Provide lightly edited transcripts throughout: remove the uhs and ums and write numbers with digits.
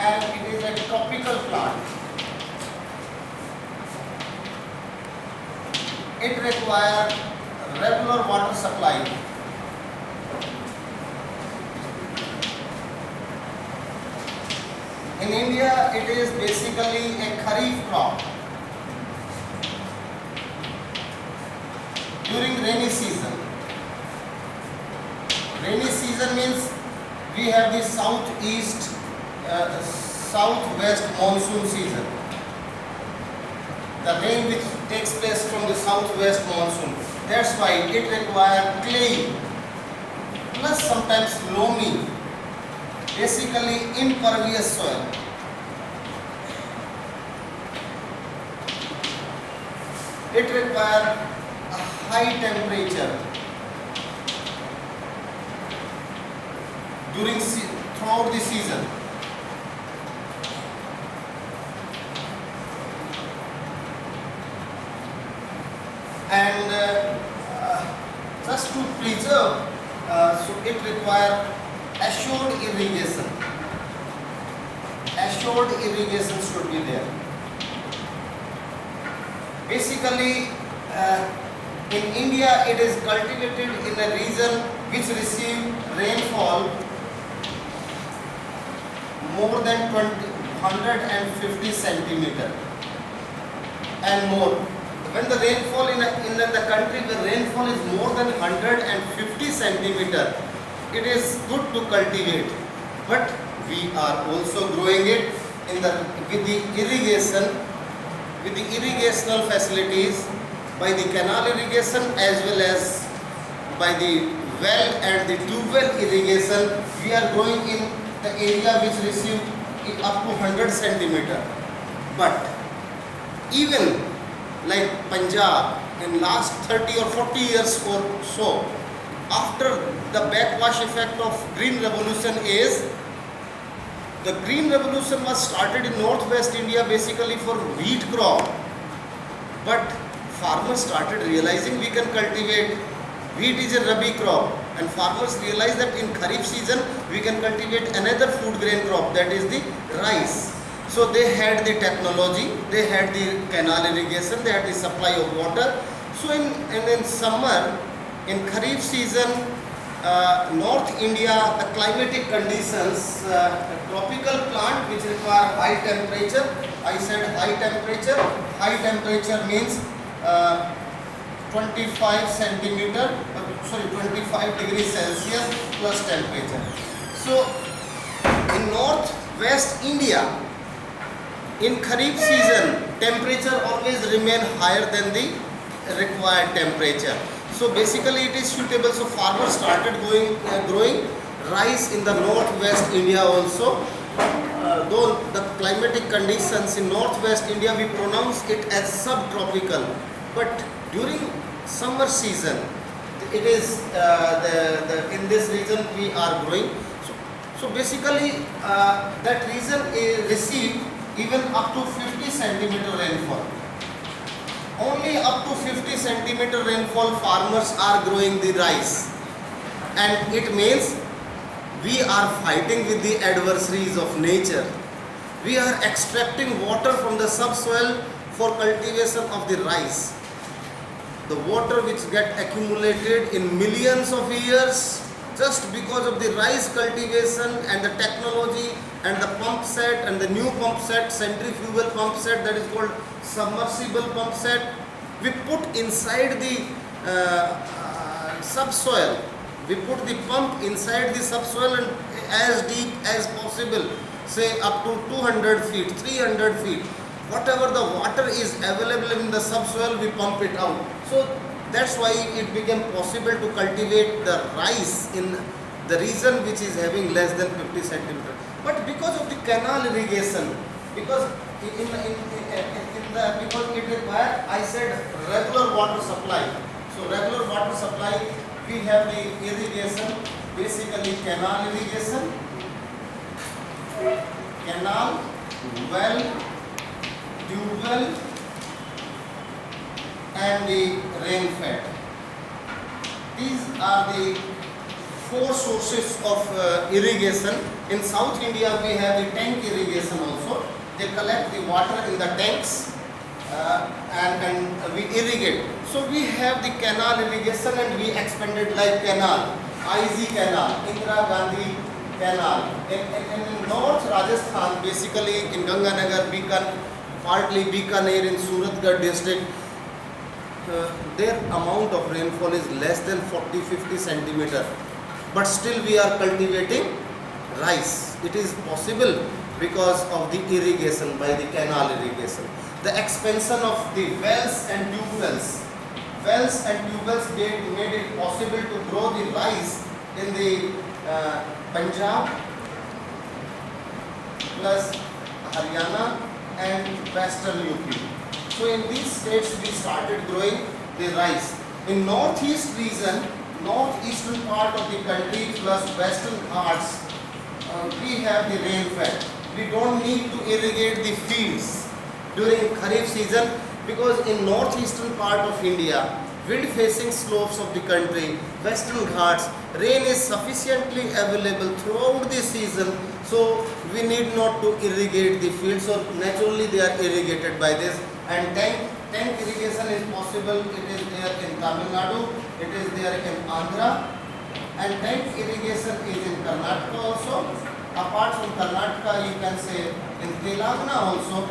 and it is a tropical plant. It requires regular water supply. In India, it is basically a kharif crop. During rainy season. Rainy season means we have the southwest monsoon season. The rain which takes place from the southwest monsoon. That's why it requires clay plus sometimes loamy, basically impervious soil. It requires a high temperature throughout the season. And just to preserve, so it requires assured irrigation. Assured irrigation should be there. Basically, in India, it is cultivated in a region which receive rainfall more than 150 centimeter and more. When the rainfall in the country, the rainfall is more than 150 centimeter, it is good to cultivate. But we are also growing it with the irrigational facilities, by the canal irrigation as well as by the well and the tube well irrigation. We are growing in the area which receive up to 100 centimeter. But even like Punjab, in last 30 or 40 years or so, after the backwash effect of Green Revolution is, the Green Revolution was started in northwest India basically for wheat crop. But farmers started realizing we can cultivate, wheat is a rabi crop, and farmers realized that in Kharif season we can cultivate another food grain crop, that is the rice. So they had the technology, they had the canal irrigation, they had the supply of water. So in summer, in Kharif season, North India, the climatic conditions, tropical plant which require high temperature. I said high temperature. High temperature means 25 degrees Celsius plus temperature. So in northwest India, in Kharif season, temperature always remain higher than the required temperature. So basically it is suitable. So farmers started growing rice in the northwest India also. Though the climatic conditions in northwest India, we pronounce it as subtropical. But during summer season, it is in this region we are growing. So basically that region is received even up to 50 centimeter rainfall. Only up to 50 centimeter rainfall farmers are growing the rice. And it means we are fighting with the adversaries of nature. We are extracting water from the subsoil for cultivation of the rice. The water which get accumulated in millions of years just because of the rice cultivation and the technology and the pump set and the new pump set, centrifugal pump set, that is called submersible pump set, we put inside the subsoil. We put the pump inside the subsoil and as deep as possible, say up to 200 feet, 300 feet. Whatever the water is available in the subsoil, we pump it out. So that's why it became possible to cultivate the rice in the region which is having less than 50 centimeters. But because of the canal irrigation, because because it requires, I said, regular water supply. So regular water supply, we have the irrigation, basically canal irrigation, canal, well, tube well, and the rain fed. These are the four sources of irrigation In South India, we have the tank irrigation also. They collect the water in the tanks and we irrigate. So we have the canal irrigation and we expanded like canal, IZ canal, Indira Gandhi canal. In North Rajasthan, basically in Ganganagar, partly Bikaner in Suratgarh district, their amount of rainfall is less than 40-50 centimeter. But still we are cultivating rice. It is possible because of the irrigation, by the canal irrigation. The expansion of the wells and tube wells. Wells and tube wells made it possible to grow the rice in the Punjab plus Haryana and Western UP. So in these states we started growing the rice. In northeast region, northeastern part of the country plus western Ghats, we have the rainfall. We don't need to irrigate the fields during Kharif season because in northeastern part of India, wind facing slopes of the country, western Ghats, rain is sufficiently available throughout the season, so we need not to irrigate the fields, so naturally they are irrigated by this. And tank irrigation is possible. It is there in Tamil Nadu, it is there in Andhra, and tank irrigation is in Karnataka also. Apart from Karnataka, you can say in Telangana also.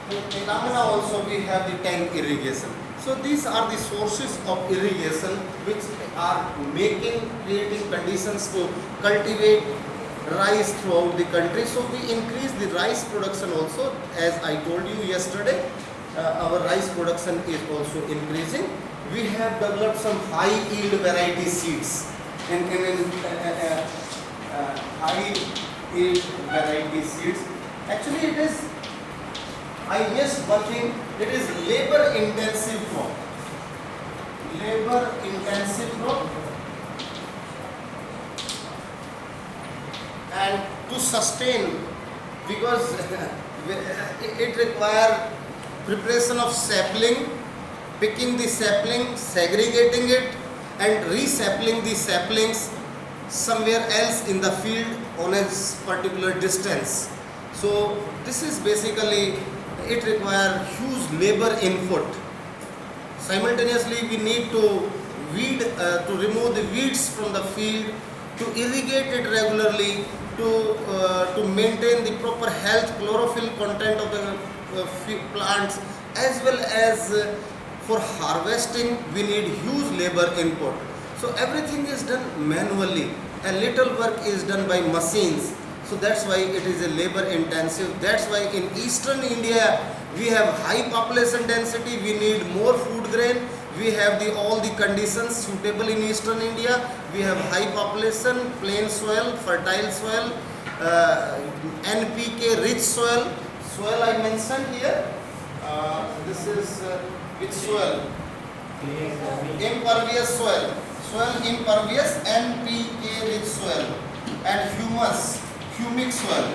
In Telangana also we have the tank irrigation. So these are the sources of irrigation which are creating conditions to cultivate rice throughout the country. So we increase the rice production also. As I told you yesterday, our rice production is also increasing. We have developed some high yield variety seeds in high yield variety seeds. Actually it is, I missed one thing, it is labor intensive crop. Labor intensive crop. And to sustain, because it requires preparation of sapling, picking the sapling, segregating it and resapling the saplings somewhere else in the field on a particular distance. So this is basically, it requires huge labor input. Simultaneously we need to to remove the weeds from the field, to irrigate it regularly, to maintain the proper health, chlorophyll content of the plants, as well as for harvesting we need huge labor input. So everything is done manually, a little work is done by machines. So that's why it is a labor intensive. That's why in eastern India we have high population density, we need more food grain, we have all the conditions suitable in eastern India. We have high population, plain soil, fertile soil, NPK rich soil. Soil I mentioned here, this is which soil? Impervious soil. Soil impervious, NPK rich soil, and humic soil.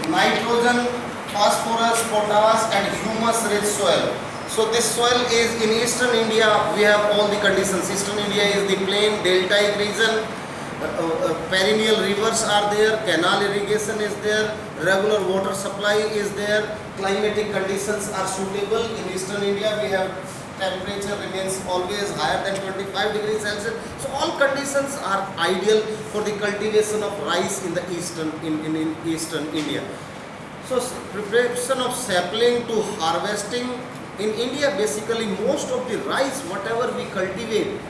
Nitrogen, phosphorus, potash and humus rich soil. So this soil is in eastern India, we have all the conditions. Eastern India is the plain deltaic region, perennial rivers are there, canal irrigation is there, regular water supply is there, climatic conditions are suitable. In eastern India we have temperature remains always higher than 25 degrees Celsius. So all conditions are ideal for the cultivation of rice in the eastern India. So preparation of sapling to harvesting in India, basically most of the rice whatever we cultivate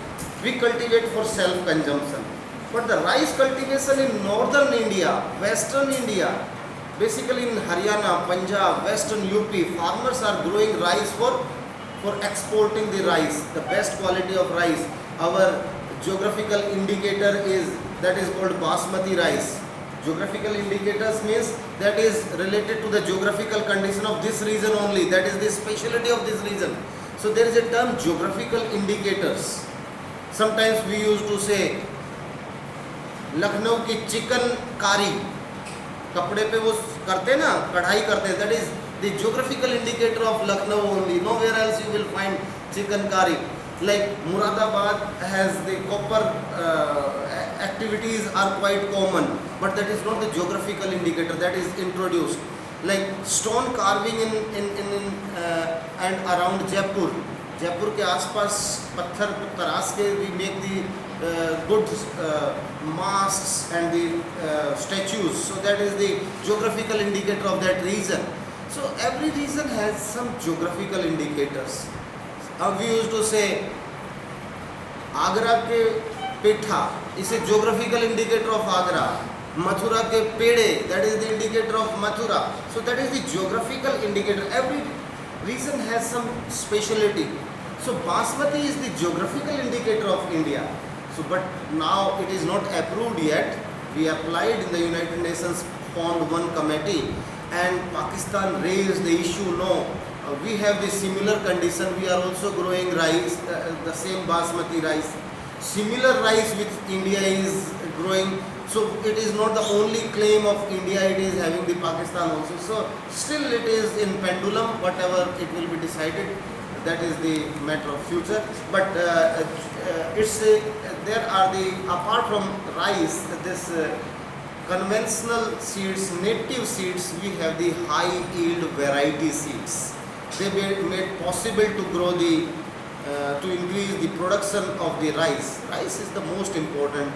for self consumption. But the rice cultivation in northern India, western India, basically in Haryana, Punjab, western UP, farmers are growing rice for exporting the rice, the best quality of rice. Our geographical indicator is called basmati rice. Geographical indicators means that is related to the geographical condition of this region only, that is the specialty of this region. So there is a term geographical indicators. Sometimes we used to say Lucknow की chicken कारी, कपड़े पे वो करते ना, कढ़ाई करते हैं, that is the geographical indicator of Lucknow only. Nowhere else you will find chicken curry. Like Muradabad has the copper activities are quite common, but that is not the geographical indicator that is introduced. Like stone carving and around Jaipur. Jaipur के आसपास पत्थर तराश के we make the good masks and the statues. So that is the geographical indicator of that region. So every region has some geographical indicators. We used to say Agra के पेठा is a geographical indicator of Agra. Mathura ke pede, that is the indicator of Mathura. So that is the geographical indicator. Every region has some speciality. So Basmati is the geographical indicator of India. So but now it is not approved yet. We applied in the United Nations, formed one committee, and Pakistan raised the issue. No, we have the similar condition. We are also growing rice, the same Basmati rice. Similar rice which India is growing. So it is not the only claim of India, it is having the Pakistan also. So still it is in pendulum, whatever it will be decided, that is the matter of future. But there are the, apart from rice, this conventional seeds, native seeds, we have the high yield variety seeds. They made possible to grow the, to increase the production of the rice. Rice is the most important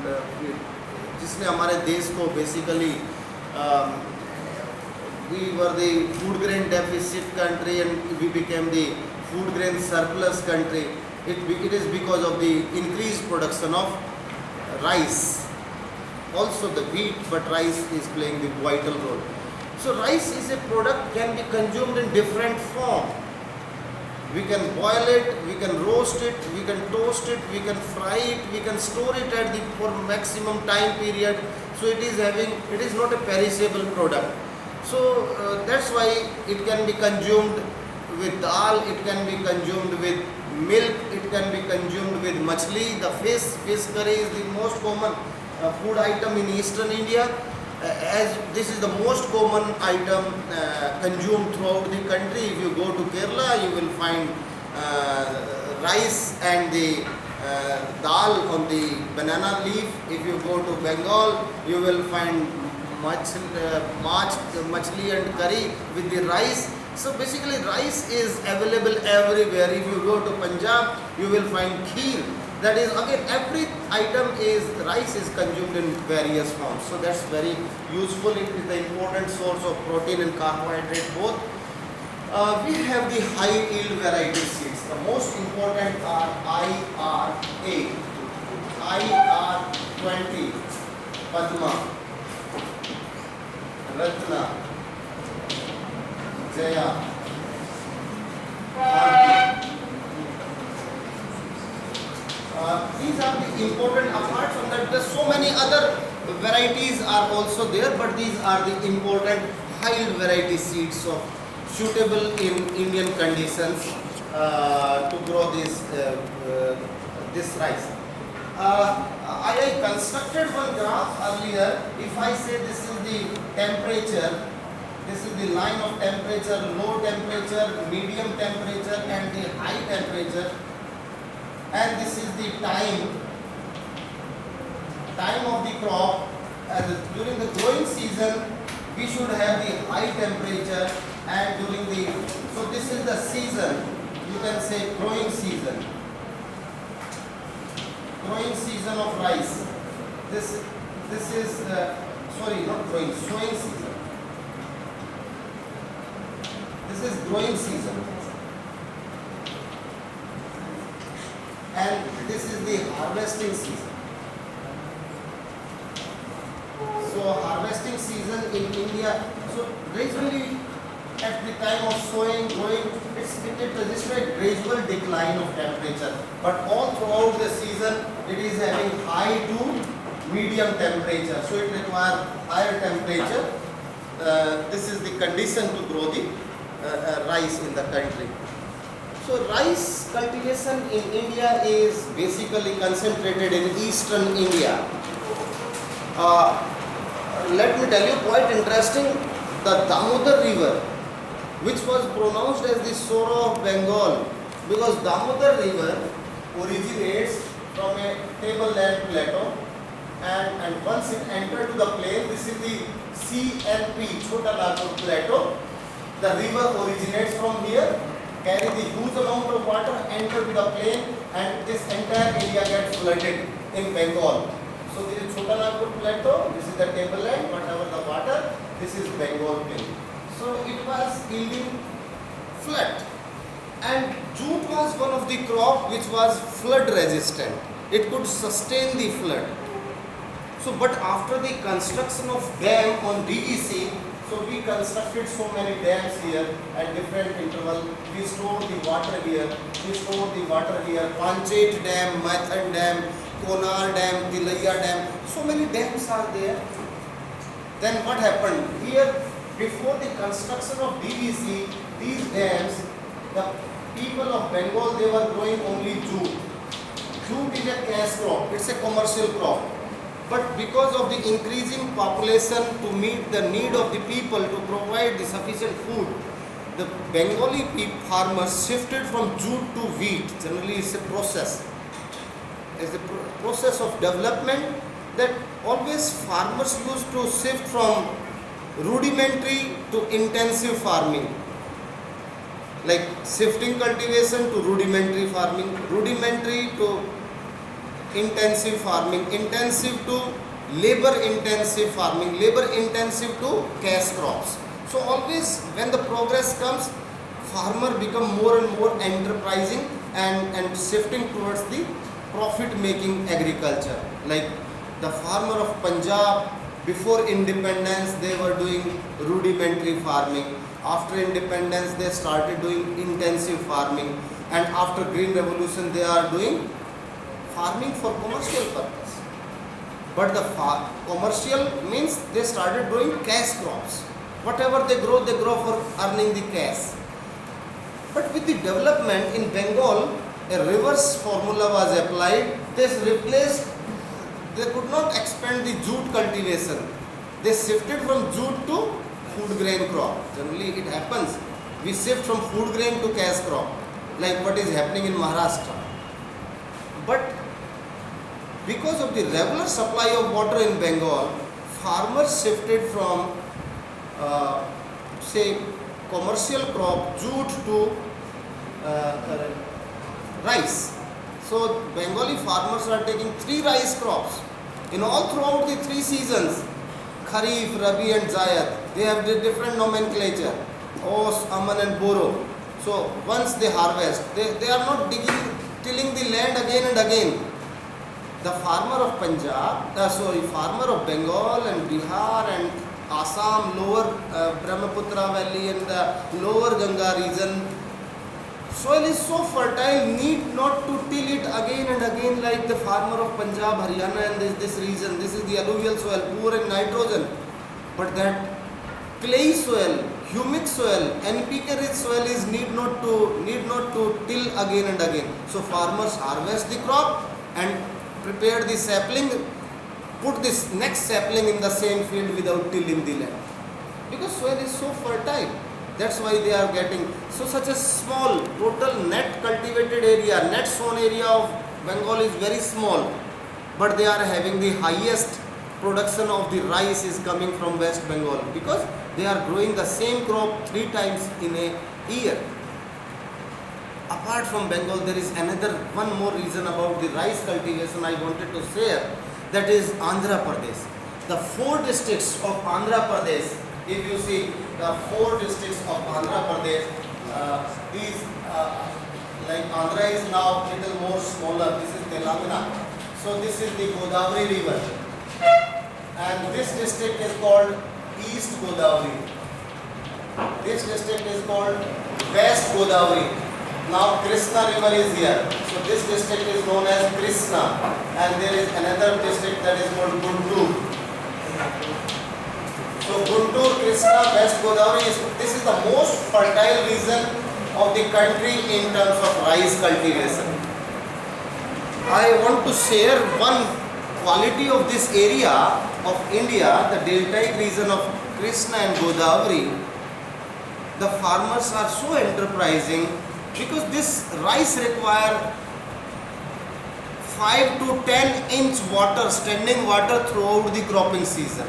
जिसने हमारे देश को basically we were the food grain deficit country and we became the food grain surplus country. It is because of the increased production of rice. Also the wheat, but rice is playing the vital role. So rice is a product can be consumed in different form. We can boil it, we can roast it, we can toast it, we can fry it, we can store it at the for maximum time period. So it is not a perishable product. So that's why it can be consumed with dal, it can be consumed with milk, it can be consumed with machli. The fish curry is the most common food item in Eastern India. As this is the most common item consumed throughout the country. If you go to Kerala, you will find rice and the dal on the banana leaf. If you go to Bengal, you will find machli and curry with the rice. So basically rice is available everywhere. If you go to Punjab, you will find kheer. That is, again, every item is, rice is consumed in various forms. So that's very useful. It is the important source of protein and carbohydrate both. We have the high yield variety seeds. The most important are IR8, IR20, Padma, Ratna, Jaya, Bharti. These are the important. Apart from that, there are so many other varieties are also there, but these are the important high yield variety seeds of suitable in Indian conditions to grow this rice. I constructed one graph earlier. If I say this is the temperature, this is the line of temperature, low temperature, medium temperature and the high temperature, and this is the time of the crop. During the growing season we should have the high temperature, and during the, so this is the season, you can say growing season of rice. This is sorry, not growing, sowing season. This is growing season, and this is the harvesting season. So harvesting season in India, so gradually at the time of sowing, growing, it registered a gradual decline of temperature. But all throughout the season, it is having high to medium temperature. So it requires higher temperature. This is the condition to grow the rice in the country. So rice cultivation in India is basically concentrated in eastern India. Let me tell you, quite interesting, the Damodar river, which was pronounced as the sorrow of Bengal, because Damodar river originates from a tableland plateau and once it entered to the plain, this is the CNP, Chota Nagpur Plateau. The river originates from here, carry the huge amount of water, enter to the plain, and this entire area gets flooded in Bengal. So this is Chota Nagpur Plateau, this is the tableland, whatever the water, this is Bengal plain. So it was yielding flood. And jute was one of the crop which was flood resistant. It could sustain the flood. So but after the construction of dam on DEC, so we constructed so many dams here at different interval. We stored the water here, Panchet Dam, Maithon Dam, Konar Dam, Tilaiya Dam, so many dams are there. Then what happened? Here, before the construction of DEC, these dams, the people of Bengal, they were growing only jute. Jute is a cash crop, it's a commercial crop. But because of the increasing population, to meet the need of the people, to provide the sufficient food, the Bengali farmers shifted from jute to wheat. Generally, it's a process. It's a process of development that always farmers used to shift from rudimentary to intensive farming. Like shifting cultivation to rudimentary farming, rudimentary to intensive farming, intensive to labor intensive farming, labor intensive to cash crops. So always when the progress comes, farmer become more and more enterprising and shifting towards the profit making agriculture. Like the farmer of Punjab, before independence they were doing rudimentary farming. After independence they started doing intensive farming, and after Green Revolution they are doing farming for commercial purpose. But the commercial means they started growing cash crops. Whatever they grow for earning the cash. But with the development in Bengal, a reverse formula was applied. This replaced, they could not expand the jute cultivation. They shifted from jute to food grain crop. Generally it happens. We shift from food grain to cash crop, like what is happening in Maharashtra. But because of the regular supply of water in Bengal, farmers shifted from say commercial crop jute to rice. So Bengali farmers are taking 3 rice crops in all throughout the 3 seasons, Kharif, Rabi and Zayat. They have the different nomenclature, Os, Aman and Boro. So once they harvest, they are not tilling the land again and again. The farmer of farmer of Bengal and Bihar and Assam, lower Brahmaputra valley and the lower Ganga region, soil is so fertile, need not to till it again and again like the farmer of Punjab, Haryana and this region. This is the alluvial soil, poor in nitrogen. But that clay soil, humic soil, NPK rich soil is need not to till again and again. So farmers harvest the crop and prepare the sapling, put this next sapling in the same field without tilling the land. Because soil is so fertile. That's why they are getting such a small total net cultivated area, net sown area of Bengal is very small, but they are having the highest production of the rice is coming from West Bengal because they are growing the same crop 3 times in a year. Apart from Bengal, there is one more reason about the rice cultivation I wanted to share, that is Andhra Pradesh. The 4 districts of Andhra Pradesh, if you see the 4 districts of Andhra Pradesh, these like Andhra is now little more smaller. This is Telangana. So this is the Godavari river, and this district is called East Godavari. This district is called West Godavari. Now Krishna river is here. So this district is known as Krishna, and there is another district that is called Guntur. So Guntur, Krishna, West Godavari, this is the most fertile region of the country in terms of rice cultivation. I want to share one quality of this area of India, the deltaic region of Krishna and Godavari. The farmers are so enterprising because this rice require 5 to 10 inch water, standing water throughout the cropping season.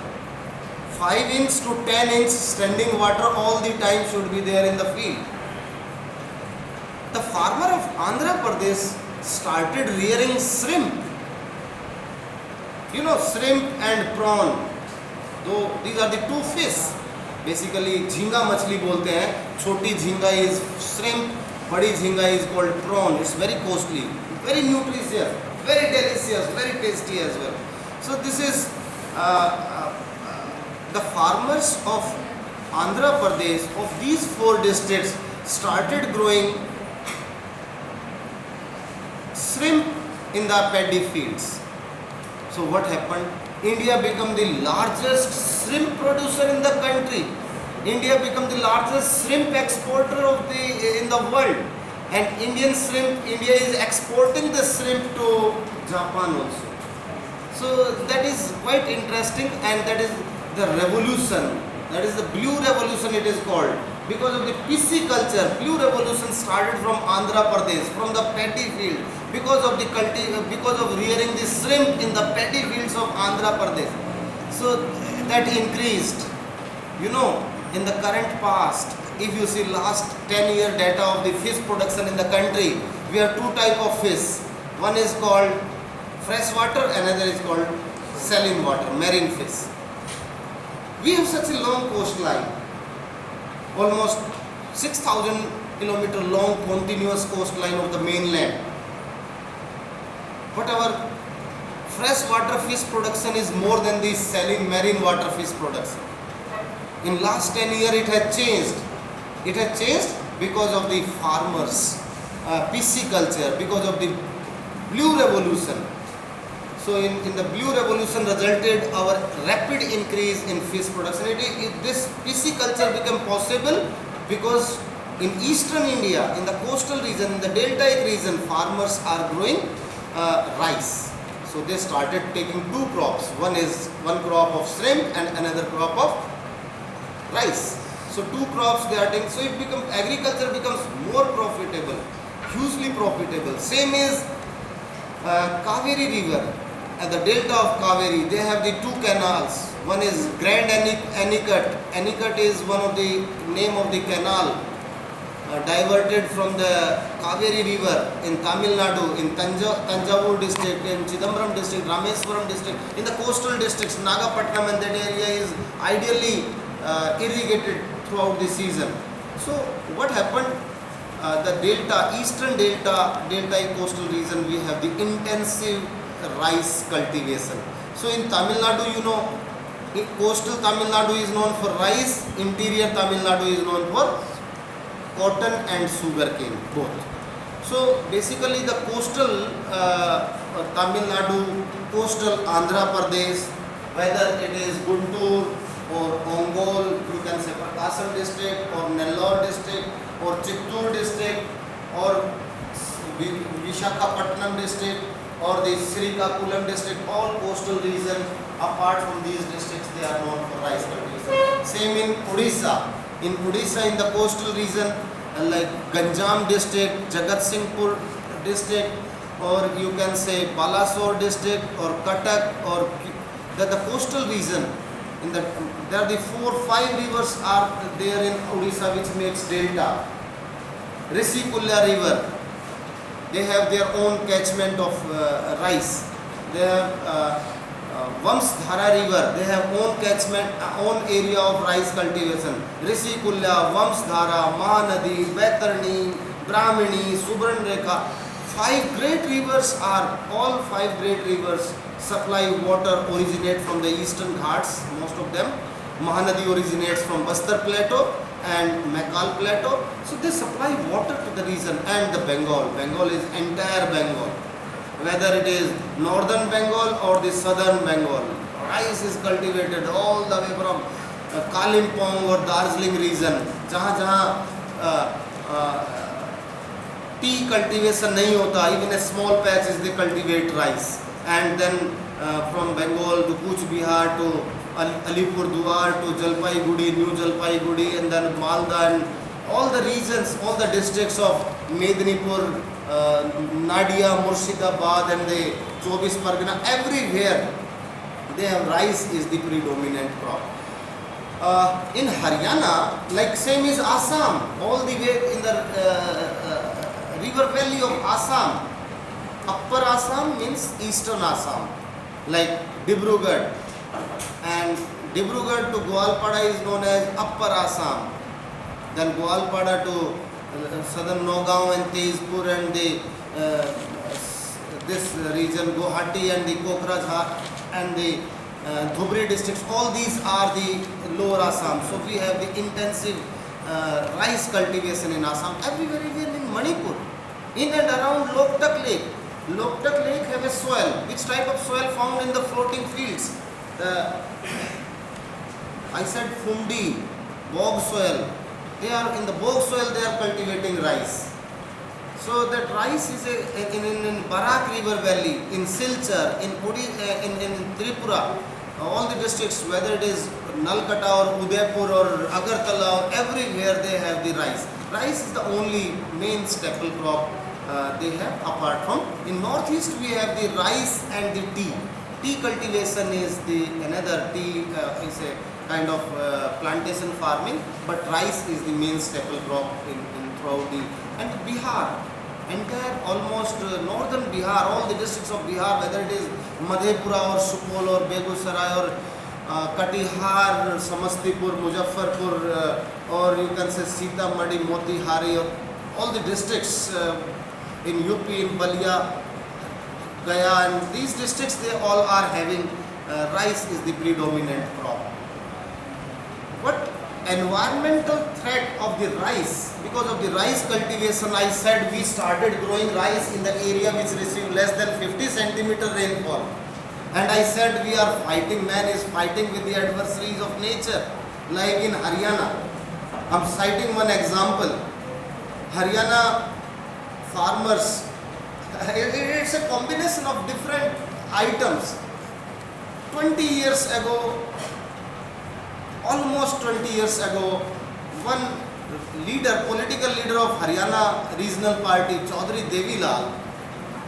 5 inch to 10 inch standing water all the time should be there in the field. The farmer of Andhra Pradesh started rearing shrimp. You know, shrimp and prawn, though these are the two fish. Basically झींगा मछली बोलते हैं. छोटी झींगा is shrimp, बड़ी झींगा is called prawn. It's very costly, very nutritious, very delicious, very tasty as well. So this is the farmers of Andhra Pradesh of these 4 districts started growing shrimp in the paddy fields. So what happened? India became the largest shrimp producer in the country. India became the largest shrimp exporter in the world. And India is exporting the shrimp to Japan also. So that is quite interesting, and that is the revolution. That is the blue revolution it is called. Because of the pisciculture, blue revolution started from Andhra Pradesh, from the paddy field. Because of rearing the shrimp in the paddy fields of Andhra Pradesh. So that increased. You know, in the current past, if you see last 10-year data of the fish production in the country, we have 2 types of fish. One is called freshwater, another is called saline water, marine fish. We have such a long coastline, almost 6,000 kilometer long continuous coastline of the mainland. But our freshwater fish production is more than the saline marine water fish production. In last 10 years it has changed. It has changed because of the farmers, pisciculture, because of the blue revolution. So in the blue revolution resulted our rapid increase in fish production. This pisciculture became possible because in eastern India, in the coastal region, in the deltaic region, farmers are growing rice. So they started taking 2 crops. One crop of shrimp and another crop of rice. So 2 crops they are taking. So agriculture becomes more profitable, hugely profitable. Same is Kaveri River. At the delta of Kaveri, they have the 2 canals. One is Grand Anicut. Anicut is one of the name of the canal diverted from the Kaveri River in Tamil Nadu, in Tanjavur district, in Chidambaram district, Rameswaram district, in the coastal districts, Nagapattinam, and that area is ideally irrigated throughout the season. So what happened? The delta, eastern delta coastal region, we have the intensive rice cultivation. So in Tamil Nadu, you know, coastal Tamil Nadu is known for rice, interior Tamil Nadu is known for cotton and sugarcane, both. So basically the coastal Tamil Nadu, coastal Andhra Pradesh, whether it is Guntur or Ongole, you can say Prakasam district or Nellore district or Chittoor district or Visakhapatnam district or the Srikakulam district, all coastal region, apart from these districts, they are known for rice cultivation. Same in Odisha. In Odisha, in the coastal region, like Ganjam district, Jagatsinghpur district, or you can say Balasore district or Cuttack, or the coastal region. There are the 4-5 rivers are there in Odisha which makes delta. Rishikulla river, they have their own catchment of rice. They have Vamsdhara river, they have own catchment, own area of rice cultivation. Rishikulla, Vamsdhara, Mahanadi, Baitarni, Brahmini, Subarnrekha. 5 great rivers all 5 great rivers supply water, originate from the eastern Ghats, most of them. Mahanadi originates from Bastar Plateau and Makkal Plateau. So they supply water to the region, and the Bengal. Bengal is entire Bengal. Whether it is northern Bengal or the southern Bengal, rice is cultivated all the way from Kalimpong or Darjeeling region. जहाँ tea cultivation नहीं होता, even a small patches they cultivate rice. And then from Bengal to Kuch Bihar to Alipurduar to Jalpaiguri, New Jalpaiguri, and then Malda, and all the regions, all the districts of Medinipur, Nadia, Murshidabad and the 24 Pargana, everywhere they have rice is the predominant crop. In Haryana, like same is Assam, all the way in the river valley of Assam. Upper Assam means eastern Assam, like Dibrugarh, and Dibrugarh to Gwalpada is known as Upper Assam. Then Gwalpada to southern Nagaon and Tezpur and the this region, Guwahati and the Kokrajhar and the Dhubri districts, all these are the lower Assam. So we have the intensive rice cultivation in Assam. Everywhere, even in Manipur, in and around Loktak Lake. Loktak Lake have a soil. Which type of soil found in the floating fields? I said Fundi, bog soil. They are in the bog soil, they are cultivating rice. So that rice is in Barak River Valley, in Silchar, in Tripura, all the districts, whether it is Nalkata or Udaipur or Agartala, or everywhere they have the rice. Rice is the only main staple crop they have. Apart from, in northeast we have the rice and the tea. Tea cultivation is the another tea is a kind of plantation farming, but rice is the main staple crop in throughout the, and Bihar, entire almost northern Bihar, all the districts of Bihar, whether it is Madhepura or Supol or Begusarai or Katihar, Samastipur, Muzaffarpur, or you can say Sitamarhi, Motihari, or all the districts in UP, in Balia, Gaya, and these districts, they all are having rice is the predominant crop. What environmental threat of the rice? Because of the rice cultivation, I said we started growing rice in the area which received less than 50 centimeter rainfall. And I said we are fighting, man is fighting with the adversaries of nature. Like in Haryana, I am citing one example. Haryana farmers, it's a combination of different items. 20 years ago, almost 20 years ago, one leader, political leader of Haryana regional party, Chaudhary Devilal,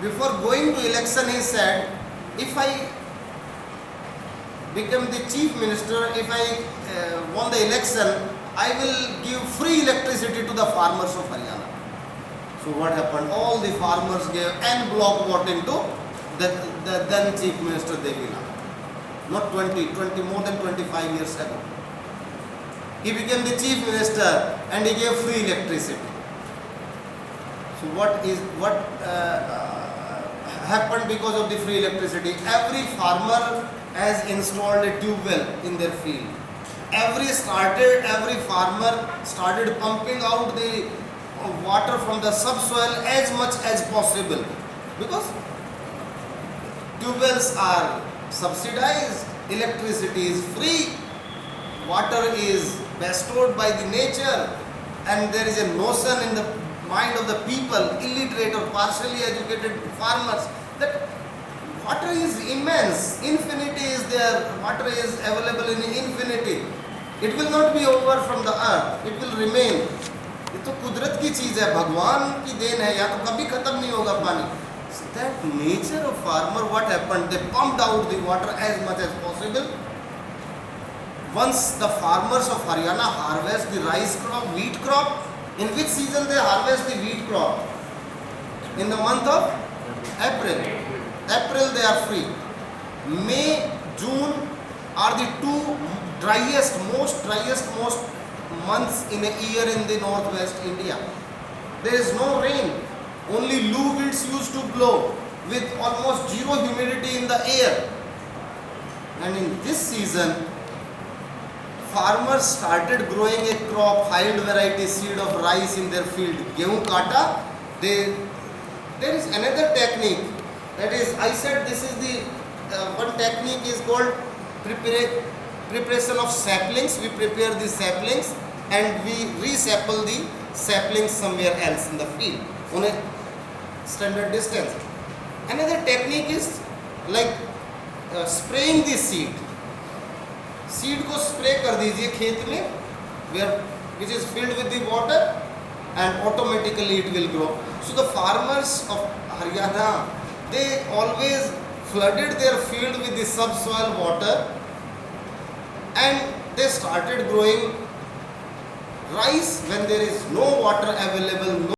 before going to election, he said, if I become the chief minister, if I won the election, I will give free electricity to the farmers of Haryana. So what happened? All the farmers gave en bloc voting to the then chief minister Devilal. Not 20, more than 25 years ago. He became the chief minister and he gave free electricity. So what happened because of the free electricity? Every farmer has installed a tube well in their field. Every farmer started pumping out the water from the subsoil as much as possible, because tube wells are subsidized, electricity is free, water is bestowed by the nature, and there is a notion in the mind of the people, illiterate or partially educated farmers, that water is immense, infinity is there, water is available in infinity. It will not be over from the earth, it will remain. ये तो कुदरत की चीज है, भगवान की then है, या तो कभी खत्म नहीं होगा पानी. So that nature of farmer, what happened? They pumped out the water as much as possible. Once the farmers of Haryana harvest the rice crop, wheat crop, in which season they harvest the wheat crop? In the month of April. April they are free. May, June are the two most months in a year in the northwest India. There is no rain. Only loo winds used to blow with almost zero humidity in the air. And in this season, farmers started growing a crop, high variety seed of rice in their field. Gehu kata. There is another technique. That is, I said this is the one technique is called preparation of saplings. We prepare the saplings and we resapple the saplings somewhere else in the field on a standard distance. Another technique is like spraying the seed. Seed को spray कर दीजिए खेत में, which is filled with the water, and automatically it will grow. So the farmers of Haryana, they always flooded their field with the subsoil water, and they started growing rice when there is no water available,